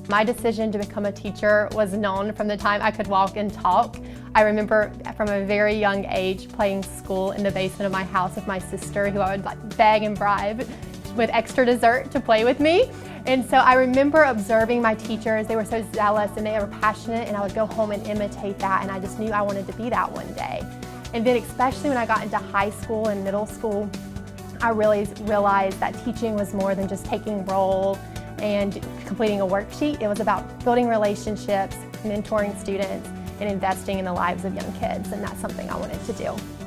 My decision to become a teacher was known from the time I could walk and talk. I remember from a very young age playing school in the basement of my house with my sister, who I would beg and bribe with extra dessert to play with me. And so I remember observing my teachers. They were so zealous and they were passionate, and I would go home and imitate that, and I just knew I wanted to be that one day. And then especially when I got into high school and middle school, I really realized that teaching was more than just taking roll and completing a worksheet. It was about building relationships, mentoring students, and investing in the lives of young kids, and that's something I wanted to do.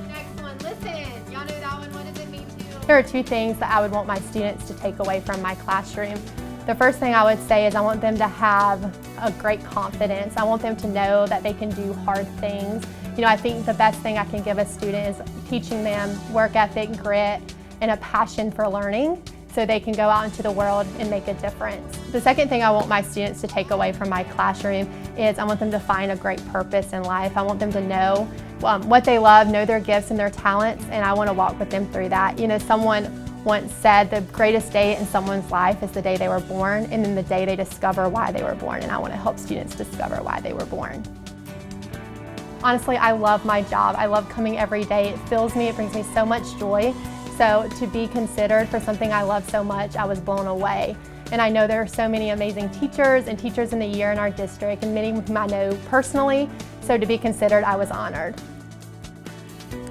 Next one, listen. Y'all know that one. What does it mean to you? There are two things that I would want my students to take away from my classroom. The first thing I would say is I want them to have a great confidence. I want them to know that they can do hard things. You know, I think the best thing I can give a student is teaching them work ethic, grit, and a passion for learning, so they can go out into the world and make a difference. The second thing I want my students to take away from my classroom is I want them to find a great purpose in life. I want them to know what they love, know their gifts and their talents, and I want to walk with them through that. You know, someone once said the greatest day in someone's life is the day they were born, and then the day they discover why they were born, and I want to help students discover why they were born. Honestly, I love my job. I love coming every day. It fills me, it brings me so much joy. So to be considered for something I love so much, I was blown away. And I know there are so many amazing teachers and teachers in the year in our district, and many of whom I know personally, so to be considered, I was honored.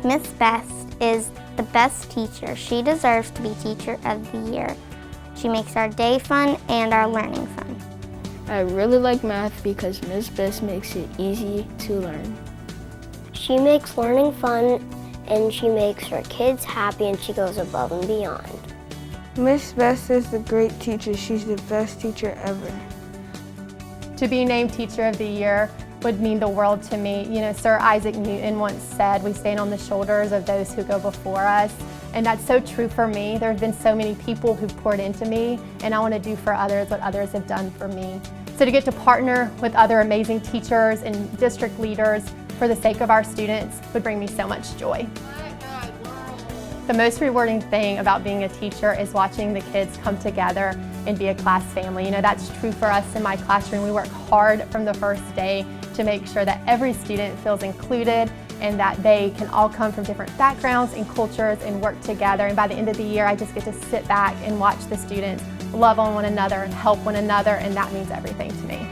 Miss Best is the best teacher. She deserves to be Teacher of the Year. She makes our day fun and our learning fun. I really like math because Miss Best makes it easy to learn. She makes learning fun, and she makes her kids happy, and she goes above and beyond. Miss Best is a great teacher. She's the best teacher ever. To be named Teacher of the Year would mean the world to me. You know, Sir Isaac Newton once said, "We stand on the shoulders of those who go before us." And that's so true for me. There have been so many people who poured into me, and I want to do for others what others have done for me. So to get to partner with other amazing teachers and district leaders for the sake of our students would bring me so much joy. The most rewarding thing about being a teacher is watching the kids come together and be a class family. You know, that's true for us in my classroom. We work hard from the first day to make sure that every student feels included and that they can all come from different backgrounds and cultures and work together. And by the end of the year, I just get to sit back and watch the students love on one another and help one another, and that means everything to me.